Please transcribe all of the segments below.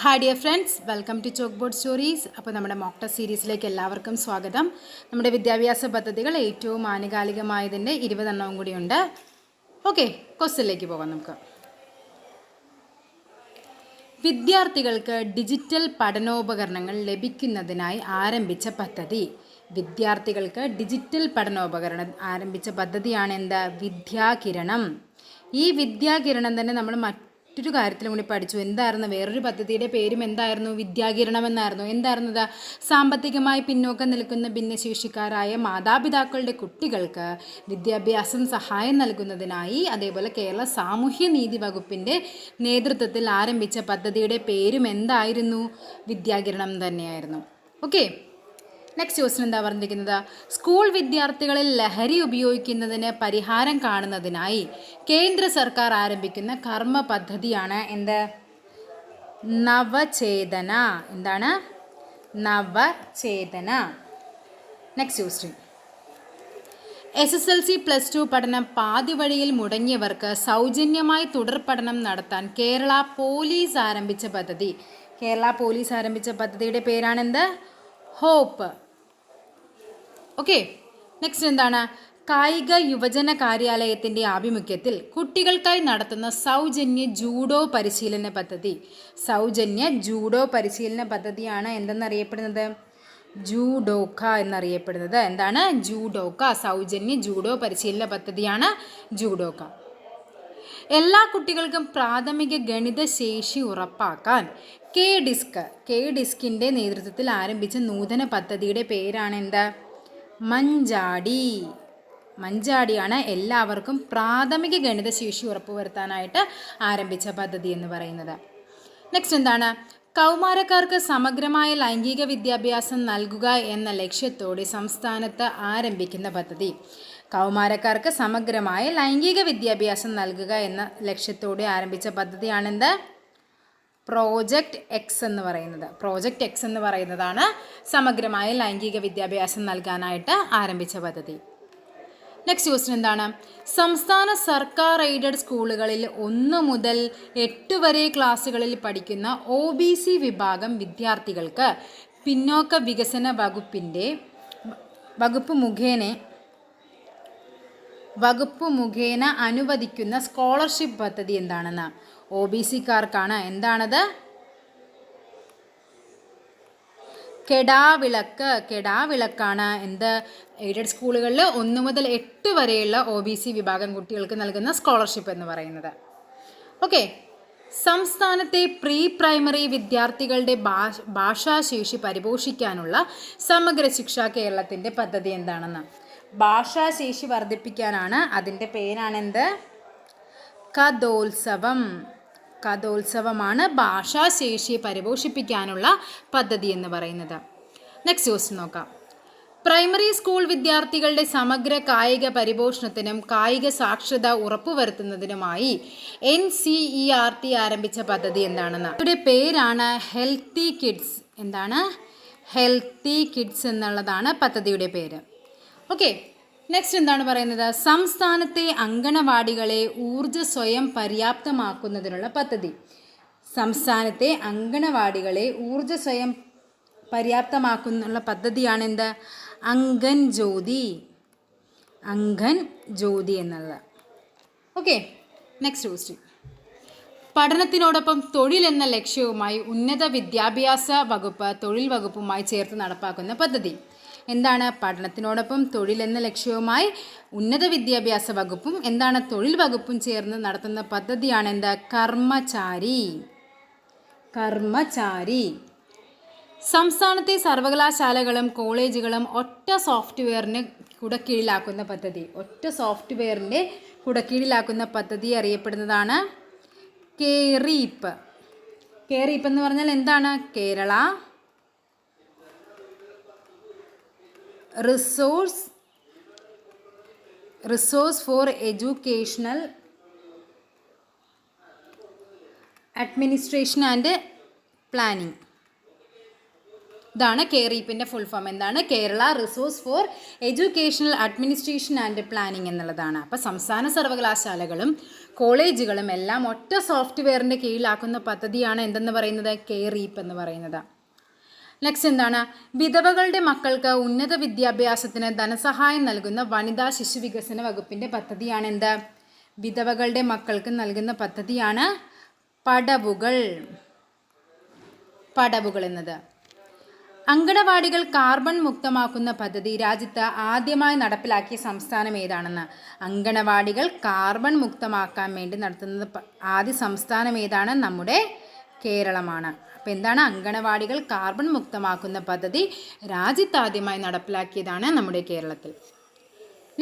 Hi dear friends, welcome to chalk board stories. അപ്പോൾ നമ്മുടെ mock test സീരീസിലേക്ക് എല്ലാവർക്കും സ്വാഗതം. നമ്മുടെ വിദ്യാഭ്യാസ പദ്ധതികൾ ഏറ്റവും ആനുകാലികമായതിൻ്റെ 20 എണ്ണവും കൂടിയുണ്ട്. ഓക്കെ, ക്വസ്റ്റ്യനിലേക്ക് പോകാം നമുക്ക്. വിദ്യാർത്ഥികൾക്ക് ഡിജിറ്റൽ പഠനോപകരണങ്ങൾ ലഭിക്കുന്നതിനായി ആരംഭിച്ച പദ്ധതി. വിദ്യാർത്ഥികൾക്ക് ഡിജിറ്റൽ പഠനോപകരണം ആരംഭിച്ച പദ്ധതിയാണ് എന്താ? വിദ്യാകിരണം. ഈ വിദ്യാകിരണം തന്നെ നമ്മൾ മറ്റൊരു കാര്യത്തിലും കൂടി പഠിച്ചു. എന്തായിരുന്നു? വേറൊരു പദ്ധതിയുടെ പേരും എന്തായിരുന്നു? വിദ്യാകിരണം എന്നായിരുന്നു. എന്തായിരുന്നത്? സാമ്പത്തികമായി പിന്നോക്കം നിൽക്കുന്ന ഭിന്നശേഷിക്കാരായ മാതാപിതാക്കളുടെ കുട്ടികൾക്ക് വിദ്യാഭ്യാസം സഹായം നൽകുന്നതിനായി അതേപോലെ കേരള സാമൂഹ്യ നീതി വകുപ്പിൻ്റെ നേതൃത്വത്തിൽ ആരംഭിച്ച പദ്ധതിയുടെ പേരും എന്തായിരുന്നു? വിദ്യാകിരണം തന്നെയായിരുന്നു. ഓക്കെ, നെക്സ്റ്റ് ക്വസ്റ്റ്യൻ എന്താ പറഞ്ഞിരിക്കുന്നത്? സ്കൂൾ വിദ്യാർത്ഥികളിൽ ലഹരി ഉപയോഗിക്കുന്നതിന് പരിഹാരം കാണുന്നതിനായി കേന്ദ്ര സർക്കാർ ആരംഭിക്കുന്ന കർമ്മ പദ്ധതിയാണ് എന്ത്? നവചേതന. എന്താണ്? നവചേതന. Next question. SSLC +2 പഠനം പാതി വഴിയിൽ മുടങ്ങിയവർക്ക് സൗജന്യമായി തുടർ പഠനം നടത്താൻ കേരള പോലീസ് ആരംഭിച്ച പദ്ധതി. കേരള പോലീസ് ആരംഭിച്ച പദ്ധതിയുടെ പേരാണെന്ത്? ഹോപ്പ്. ഓക്കെ, നെക്സ്റ്റ് എന്താണ്? കായിക യുവജന കാര്യാലയത്തിൻ്റെ ആഭിമുഖ്യത്തിൽ കുട്ടികൾക്കായി നടത്തുന്ന സൗജന്യ ജൂഡോ പരിശീലന പദ്ധതി. സൗജന്യ ജൂഡോ പരിശീലന പദ്ധതിയാണ് എന്തെന്നറിയപ്പെടുന്നത്? ജൂഡോക്ക എന്നറിയപ്പെടുന്നത്. എന്താണ്? ജൂഡോക്ക. സൗജന്യ ജൂഡോ പരിശീലന പദ്ധതിയാണ് ജൂഡോക്ക. എല്ലാ കുട്ടികൾക്കും പ്രാഥമിക ഗണിത ശേഷി ഉറപ്പാക്കാൻ കെ ഡിസ്കിൻ്റെ നേതൃത്വത്തിൽ ആരംഭിച്ച നൂതന പദ്ധതിയുടെ പേരാണ് എന്താ? മഞ്ചാടി. മഞ്ചാടിയാണ് എല്ലാവർക്കും പ്രാഥമിക ഗണിത ശേഷി ഉറപ്പുവരുത്താനായിട്ട് ആരംഭിച്ച പദ്ധതി എന്ന് പറയുന്നത്. നെക്സ്റ്റ് എന്താണ്? കൗമാരക്കാർക്ക് സമഗ്രമായ ലൈംഗിക വിദ്യാഭ്യാസം നൽകുക എന്ന ലക്ഷ്യത്തോടെ സംസ്ഥാനത്ത് ആരംഭിക്കുന്ന പദ്ധതി. കൗമാരക്കാർക്ക് സമഗ്രമായ ലൈംഗിക വിദ്യാഭ്യാസം നൽകുക എന്ന ലക്ഷ്യത്തോടെ ആരംഭിച്ച പദ്ധതിയാണെന്ത്? പ്രോജക്റ്റ് എക്സ് എന്ന് പറയുന്നത്. പ്രോജക്റ്റ് എക്സ് എന്ന് പറയുന്നതാണ് സമഗ്രമായ ലൈംഗിക വിദ്യാഭ്യാസം നൽകാനായിട്ട് ആരംഭിച്ച പദ്ധതി. നെക്സ്റ്റ് ക്വസ്റ്റ്യൻ എന്താണ്? സംസ്ഥാന സർക്കാർ എയ്ഡഡ് സ്കൂളുകളിൽ 1 മുതൽ 8 വരെ ക്ലാസ്സുകളിൽ പഠിക്കുന്ന OBC വിഭാഗം വിദ്യാർത്ഥികൾക്ക് പിന്നോക്ക വികസന വകുപ്പ് മുഖേന അനുവദിക്കുന്ന സ്കോളർഷിപ്പ് പദ്ധതി എന്താണെന്ന്? OBCക്കാർക്കാണ്. എന്താണത്? കെടാവിളക്കാണ്. എന്ത്? എയ്ഡഡ് സ്കൂളുകളിൽ 1 മുതൽ 8 വരെയുള്ള OBC വിഭാഗം കുട്ടികൾക്ക് നൽകുന്ന സ്കോളർഷിപ്പ് എന്ന് പറയുന്നത്. ഓക്കെ, സംസ്ഥാനത്തെ പ്രീ പ്രൈമറി വിദ്യാർത്ഥികളുടെ ഭാഷാശേഷി പരിപോഷിക്കാനുള്ള സമഗ്ര ശിക്ഷ കേരളത്തിൻ്റെ പദ്ധതി എന്താണെന്ന്? ഭാഷാശേഷി വർദ്ധിപ്പിക്കാനാണ്. അതിൻ്റെ പേരാണെന്ത്? കഥോത്സവമാണ് ഭാഷാശേഷിയെ പരിപോഷിപ്പിക്കാനുള്ള പദ്ധതി എന്ന് പറയുന്നത്. നെക്സ്റ്റ് ക്വസ്റ്റ്യൻ നോക്കാം. പ്രൈമറി സ്കൂൾ വിദ്യാർത്ഥികളുടെ സമഗ്ര കായിക പരിപോഷണത്തിനും കായിക സാക്ഷരത ഉറപ്പുവരുത്തുന്നതിനുമായി NCERT ആരംഭിച്ച പദ്ധതി എന്താണെന്ന്? ഇതിൻ്റെ പേരാണ് ഹെൽത്തി കിഡ്സ്. എന്താണ്? ഹെൽത്തി കിഡ്സ് എന്നുള്ളതാണ് പദ്ധതിയുടെ പേര്. ഓക്കെ, നെക്സ്റ്റ് എന്താണ് പറയുന്നത്? സംസ്ഥാനത്തെ അങ്കണവാടികളെ ഊർജ്ജ സ്വയം പര്യാപ്തമാക്കുന്നതിനുള്ള പദ്ധതി. സംസ്ഥാനത്തെ അങ്കണവാടികളെ ഊർജ്ജ സ്വയം പര്യാപ്തമാക്കുന്ന പദ്ധതിയാണെന്ത്? അംഗൻ ജ്യോതി എന്നുള്ളത്. Okay, next question. പഠനത്തിനോടൊപ്പം തൊഴിൽ എന്ന ലക്ഷ്യവുമായി ഉന്നത വിദ്യാഭ്യാസ വകുപ്പ് തൊഴിൽ വകുപ്പുമായി ചേർത്ത് നടപ്പാക്കുന്ന പദ്ധതി. എന്താണ്? പഠനത്തിനോടൊപ്പം തൊഴിൽ എന്ന ലക്ഷ്യവുമായി ഉന്നത വിദ്യാഭ്യാസ വകുപ്പും എന്താണ്? തൊഴിൽ വകുപ്പും ചേർന്ന് നടത്തുന്ന പദ്ധതിയാണ് എന്താ? കർമ്മചാരി. സംസ്ഥാനത്തെ സർവകലാശാലകളും കോളേജുകളും ഒറ്റ സോഫ്റ്റ്വെയറിന് കുടക്കീഴിലാക്കുന്ന പദ്ധതി. ഒറ്റ സോഫ്റ്റ്വെയറിൻ്റെ കുടക്കീഴിലാക്കുന്ന പദ്ധതി അറിയപ്പെടുന്നതാണ് കേറീപ്പ്. കേറീപ്പ് എന്ന് പറഞ്ഞാൽ എന്താണ്? Kerala resource four educational administration and planning. ഇതാണ് കെയറീപ്പിൻ്റെ ഫുൾ ഫോം. എന്താണ്? Kerala resource four educational administration and planning എന്നുള്ളതാണ്. അപ്പോൾ സംസ്ഥാന സർവകലാശാലകളും കോളേജുകളും എല്ലാം ഒറ്റ സോഫ്റ്റ്വെയറിൻ്റെ കീഴിലാക്കുന്ന പദ്ധതിയാണ് എന്തെന്ന് പറയുന്നത്? കെയറീപ്പ് എന്ന് പറയുന്നത്. നെക്സ്റ്റ് എന്താണ്? വിധവകളുടെ മക്കൾക്ക് ഉന്നത വിദ്യാഭ്യാസത്തിന് ധനസഹായം നൽകുന്ന വനിതാ ശിശു വികസന വകുപ്പിൻ്റെ പദ്ധതിയാണ് എന്ത്? വിധവകളുടെ മക്കൾക്ക് നൽകുന്ന പദ്ധതിയാണ് പടവുകൾ എന്നത്. അങ്കണവാടികൾ കാർബൺ മുക്തമാക്കുന്ന പദ്ധതി രാജ്യത്ത് ആദ്യമായി നടപ്പിലാക്കിയ സംസ്ഥാനം ഏതാണെന്ന്? അങ്കണവാടികൾ കാർബൺ മുക്തമാക്കാൻ വേണ്ടി നടത്തുന്നത് ആദ്യ സംസ്ഥാനം ഏതാണ്? നമ്മുടെ കേരളമാണ്. അപ്പോൾ എന്താണ്? അങ്കണവാടികൾ കാർബൺ മുക്തമാക്കുന്ന പദ്ധതി രാജ്യത്ത് ആദ്യമായി നടപ്പിലാക്കിയതാണ് നമ്മുടെ കേരളത്തിൽ.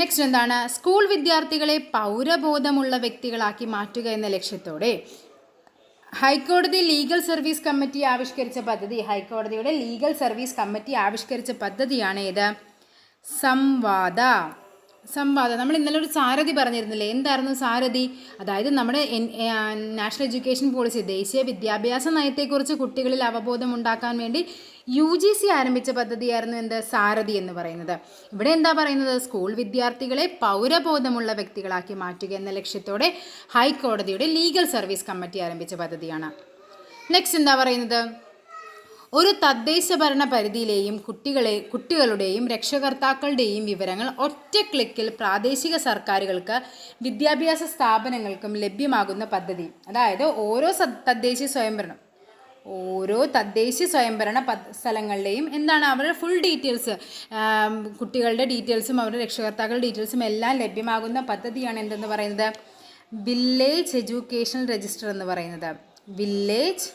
നെക്സ്റ്റ് എന്താണ്? സ്കൂൾ വിദ്യാർത്ഥികളെ പൗരബോധമുള്ള വ്യക്തികളാക്കി മാറ്റുക എന്ന ലക്ഷ്യത്തോടെ ഹൈക്കോടതി ലീഗൽ സർവീസ് കമ്മിറ്റി ആവിഷ്കരിച്ച പദ്ധതി. ഹൈക്കോടതിയുടെ ലീഗൽ സർവീസ് കമ്മിറ്റി ആവിഷ്കരിച്ച പദ്ധതിയാണ് ഏത്? സംവാദ. നമ്മൾ ഇന്നലെ ഒരു സാരഥി പറഞ്ഞിരുന്നില്ലേ? എന്തായിരുന്നു സാരഥി? അതായത് നമ്മുടെ നാഷണൽ എഡ്യൂക്കേഷൻ പോളിസി, ദേശീയ വിദ്യാഭ്യാസ നയത്തെക്കുറിച്ച് കുട്ടികളിൽ അവബോധം ഉണ്ടാക്കാൻ വേണ്ടി UGC ആരംഭിച്ച പദ്ധതിയായിരുന്നു എന്ത്? സാരഥി എന്ന് പറയുന്നത്. ഇവിടെ എന്താ പറയുന്നത്? സ്കൂൾ വിദ്യാർത്ഥികളെ പൗരബോധമുള്ള വ്യക്തികളാക്കി മാറ്റുക എന്ന ലക്ഷ്യത്തോടെ ഹൈക്കോടതിയുടെ ലീഗൽ സർവീസ് കമ്മിറ്റി ആരംഭിച്ച പദ്ധതിയാണ്. നെക്സ്റ്റ് എന്താ പറയുന്നത്? ഒരു തദ്ദേശ ഭരണ പരിധിയിലെയും കുട്ടികളുടെയും രക്ഷകർത്താക്കളുടെയും വിവരങ്ങൾ ഒറ്റ ക്ലിക്കിൽ പ്രാദേശിക സർക്കാരുകൾക്ക് വിദ്യാഭ്യാസ സ്ഥാപനങ്ങൾക്കും ലഭ്യമാകുന്ന പദ്ധതി. അതായത് ഓരോ തദ്ദേശ സ്വയംഭരണ സ്ഥലങ്ങളിലെയും എന്താണ് അവരുടെ ഫുൾ ഡീറ്റെയിൽസ്, കുട്ടികളുടെ ഡീറ്റെയിൽസും അവരുടെ രക്ഷകർത്താക്കളുടെ ഡീറ്റെയിൽസും എല്ലാം ലഭ്യമാകുന്ന പദ്ധതിയാണ് എന്തെന്ന് പറയുന്നത്? വില്ലേജ് എഡ്യൂക്കേഷണൽ രജിസ്റ്റർ എന്ന് പറയുന്നത്. Village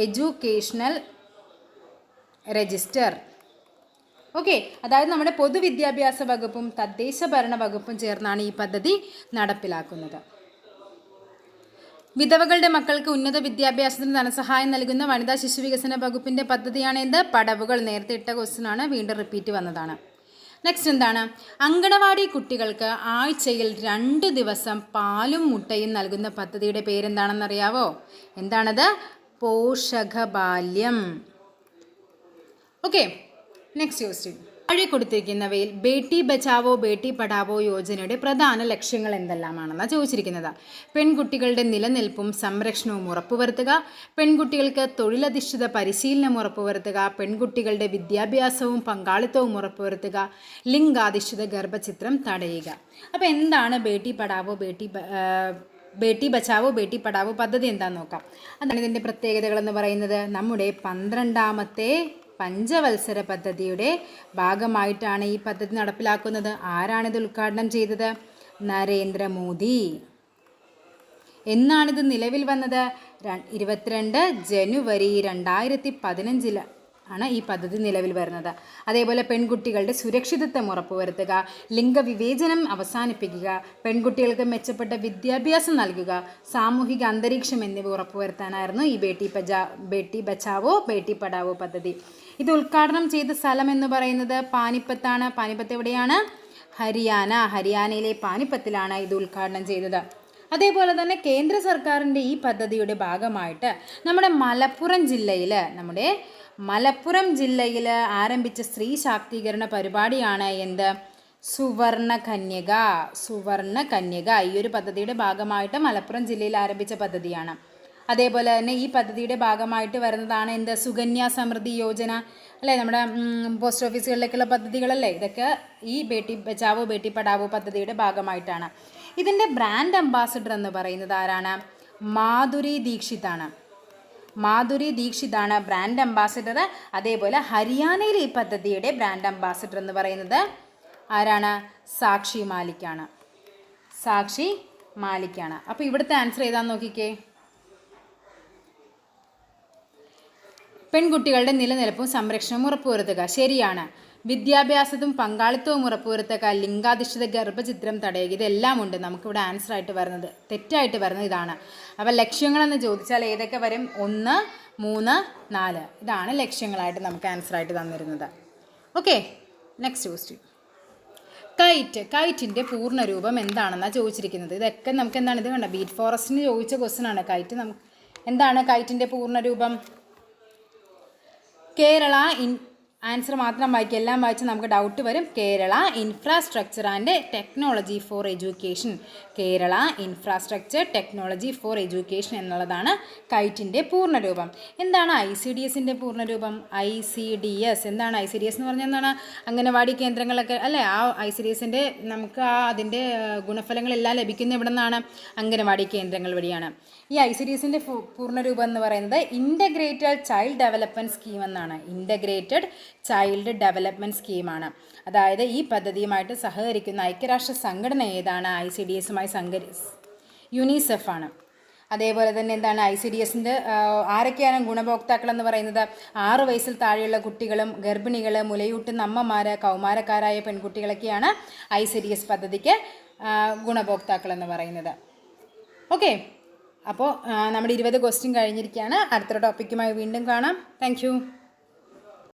educational register. ഓക്കെ, അതായത് നമ്മുടെ പൊതുവിദ്യാഭ്യാസ വകുപ്പും തദ്ദേശ ഭരണ വകുപ്പും ചേർന്നാണ് ഈ പദ്ധതി നടപ്പിലാക്കുന്നത്. വിധവകളുടെ മക്കൾക്ക് ഉന്നത വിദ്യാഭ്യാസത്തിന് ധനസഹായം നൽകുന്ന വനിതാ ശിശു വികസന വകുപ്പിൻ്റെ പദ്ധതിയാണ് എന്ത്? പടവുകൾ. നേരത്തെ ഇട്ട ക്വസ്റ്റ്യനാണ്, വീണ്ടും റിപ്പീറ്റ് വന്നതാണ്. നെക്സ്റ്റ് എന്താണ്? അങ്കണവാടി കുട്ടികൾക്ക് ആഴ്ചയിൽ 2 ദിവസം പാലും മുട്ടയും നൽകുന്ന പദ്ധതിയുടെ പേരെന്താണെന്നറിയാവോ? എന്താണത്? പോഷകബാല്യം. Okay, next question. താഴെ കൊടുത്തിരിക്കുന്നവയിൽ ബേട്ടി ബച്ചാവോ ബേട്ടി പഠാവോ യോജനയുടെ പ്രധാന ലക്ഷ്യങ്ങൾ എന്തെല്ലാമാണെന്നാണ് ചോദിച്ചിരിക്കുന്നത്. പെൺകുട്ടികളുടെ നിലനിൽപ്പും സംരക്ഷണവും ഉറപ്പുവരുത്തുക, പെൺകുട്ടികൾക്ക് തൊഴിലധിഷ്ഠിത പരിശീലനം ഉറപ്പുവരുത്തുക, പെൺകുട്ടികളുടെ വിദ്യാഭ്യാസവും പങ്കാളിത്തവും ഉറപ്പുവരുത്തുക, ലിംഗാധിഷ്ഠിത ഗർഭചിത്രം തടയുക. അപ്പോൾ എന്താണ് ബേട്ടി പഠാവോ ബേട്ടി ബച്ചാവോ ബേട്ടി പഠാവോ പദ്ധതി എന്താണെന്ന് നോക്കാം. അതാണ് ഇതിൻ്റെ പ്രത്യേകതകളെന്ന് പറയുന്നത്. നമ്മുടെ 12ാമത്തെ പഞ്ചവത്സര പദ്ധതിയുടെ ഭാഗമായിട്ടാണ് ഈ പദ്ധതി നടപ്പിലാക്കുന്നത്. ആരാണിത് ഉദ്ഘാടനം ചെയ്തത്? നരേന്ദ്രമോദി. എന്നാണിത് നിലവിൽ വന്നത്? 22 ജനുവരി 2015 ആണ് ഈ പദ്ധതി നിലവിൽ വരുന്നത്. അതേപോലെ പെൺകുട്ടികളുടെ സുരക്ഷിതത്വം ഉറപ്പുവരുത്തുക, ലിംഗവിവേചനം അവസാനിപ്പിക്കുക, പെൺകുട്ടികൾക്ക് മെച്ചപ്പെട്ട വിദ്യാഭ്യാസം നൽകുക, സാമൂഹിക അന്തരീക്ഷം എന്നിവ ഉറപ്പുവരുത്താനായിരുന്നു ഈ ബേട്ടി ബച്ചാവോ ബേട്ടി പഠാവോ പദ്ധതി. ഇത് ഉദ്ഘാടനം ചെയ്ത സ്ഥലം എന്ന് പറയുന്നത് പാനിപ്പത്താണ്. പാനിപ്പത്ത് എവിടെയാണ്? ഹരിയാനയിലെ പാനിപ്പത്തിലാണ് ഇത് ഉദ്ഘാടനം ചെയ്തത്. അതേപോലെ തന്നെ കേന്ദ്ര സർക്കാരിൻ്റെ ഈ പദ്ധതിയുടെ ഭാഗമായിട്ട് നമ്മുടെ മലപ്പുറം ജില്ലയിൽ ആരംഭിച്ച സ്ത്രീ ശാക്തീകരണ പരിപാടിയാണ് എന്ത്? സുവർണ കന്യക. ഈ ഒരു പദ്ധതിയുടെ ഭാഗമായിട്ട് മലപ്പുറം ജില്ലയിൽ ആരംഭിച്ച പദ്ധതിയാണ്. അതേപോലെ തന്നെ ഈ പദ്ധതിയുടെ ഭാഗമായിട്ട് വരുന്നതാണ് എന്ത്? സുകന്യ സമൃദ്ധി യോജന അല്ലേ? നമ്മുടെ പോസ്റ്റ് ഓഫീസുകളിലേക്കുള്ള പദ്ധതികളല്ലേ? ഇതൊക്കെ ഈ ബേട്ടി ബച്ചാവോ ബേട്ടി പഠാവോ പദ്ധതിയുടെ ഭാഗമായിട്ടാണ്. ഇതിൻ്റെ ബ്രാൻഡ് അംബാസിഡർ എന്ന് പറയുന്നത് ആരാണ്? മാധുരി ദീക്ഷിതാണ് ബ്രാൻഡ് അംബാസിഡർ. അതേപോലെ ഹരിയാനയിലെ ഈ പദ്ധതിയുടെ ബ്രാൻഡ് അംബാസിഡർ എന്ന് പറയുന്നത് ആരാണ്? സാക്ഷി മാലിക്കാണ്. അപ്പോൾ ഇവിടുത്തെ ആൻസർ ഏതാണെന്ന് നോക്കിക്കേ. പെൺകുട്ടികളുടെ നിലനിൽപ്പും സംരക്ഷണവും ഉറപ്പുവരുത്തുക, ശരിയാണ്. വിദ്യാഭ്യാസവും പങ്കാളിത്തവും ഉറപ്പുവരുത്തുക, ലിംഗാധിഷ്ഠിത ഗർഭചിത്രം തടയുക, ഇതെല്ലാം ഉണ്ട്. നമുക്കിവിടെ ആൻസർ ആയിട്ട് വരുന്നത്, തെറ്റായിട്ട് വരുന്നത് ഇതാണ്. അപ്പോൾ ലക്ഷ്യങ്ങളെന്ന് ചോദിച്ചാൽ ഏതൊക്കെ വരും? 1, 3, 4 ഇതാണ് ലക്ഷ്യങ്ങളായിട്ട് നമുക്ക് ആൻസറായിട്ട് തന്നിരുന്നത്. Okay, next question. കൈറ്റിൻ്റെ പൂർണ്ണരൂപം എന്താണെന്നാണ് ചോദിച്ചിരിക്കുന്നത്. ഇതൊക്കെ നമുക്ക് എന്താണ്? ഇത് കണ്ട ബീറ്റ് ഫോറസ്റ്റിന് ചോദിച്ച ക്വസ്റ്റ്യൻ ആണ്. എന്താണ് കൈറ്റിൻ്റെ പൂർണ്ണരൂപം? കേരള ആൻസർ മാത്രം വായിക്കുക, എല്ലാം വായിച്ച് നമുക്ക് ഡൗട്ട് വരും. Kerala infrastructure and technology for education. Kerala infrastructure technology for education എന്നുള്ളതാണ് കൈറ്റിൻ്റെ പൂർണ്ണരൂപം. എന്താണ് ICDSൻ്റെ പൂർണ്ണരൂപം? ICDS എന്താണ്? ICDS എന്ന് പറഞ്ഞാൽ എന്താണ്? അംഗനവാടി കേന്ദ്രങ്ങളൊക്കെ അല്ലേ? ആ ICDSൻ്റെ നമുക്ക് അതിൻ്റെ ഗുണഫലങ്ങളെല്ലാം ലഭിക്കുന്നത് എവിടെ നിന്നാണ്? അംഗനവാടി കേന്ദ്രങ്ങൾ വഴിയാണ്. ഈ ICDSൻ്റെ പൂർണ്ണരൂപം എന്ന് പറയുന്നത് ഇൻ്റഗ്രേറ്റഡ് ചൈൽഡ് ഡെവലപ്മെൻറ്റ് സ്കീം എന്നാണ്. ഇൻ്റഗ്രേറ്റഡ് ചൈൽഡ് ഡെവലപ്മെൻറ്റ് സ്കീമാണ്. അതായത് ഈ പദ്ധതിയുമായിട്ട് സഹകരിക്കുന്ന ഐക്യരാഷ്ട്ര സംഘടന ഏതാണ്? ICDSുമായി യുനിസെഫ് ആണ്. അതേപോലെ തന്നെ എന്താണ് ICDSൻ്റെ ആരൊക്കെയാണ് ഗുണഭോക്താക്കൾ എന്ന് പറയുന്നത്? 6 വയസ്സിൽ താഴെയുള്ള കുട്ടികളും ഗർഭിണികൾ, മുലയൂട്ടുന്ന അമ്മമാർ, കൗമാരക്കാരായ പെൺകുട്ടികളൊക്കെയാണ് ICDS പദ്ധതിക്ക് ഗുണഭോക്താക്കൾ എന്ന് പറയുന്നത്. ഓക്കെ, അപ്പോൾ നമ്മുടെ 20 ക്വസ്റ്റ്യൻ കഴിഞ്ഞിരിക്കുകയാണ്. അടുത്തൊരു ടോപ്പിക്കുമായി വീണ്ടും കാണാം. താങ്ക്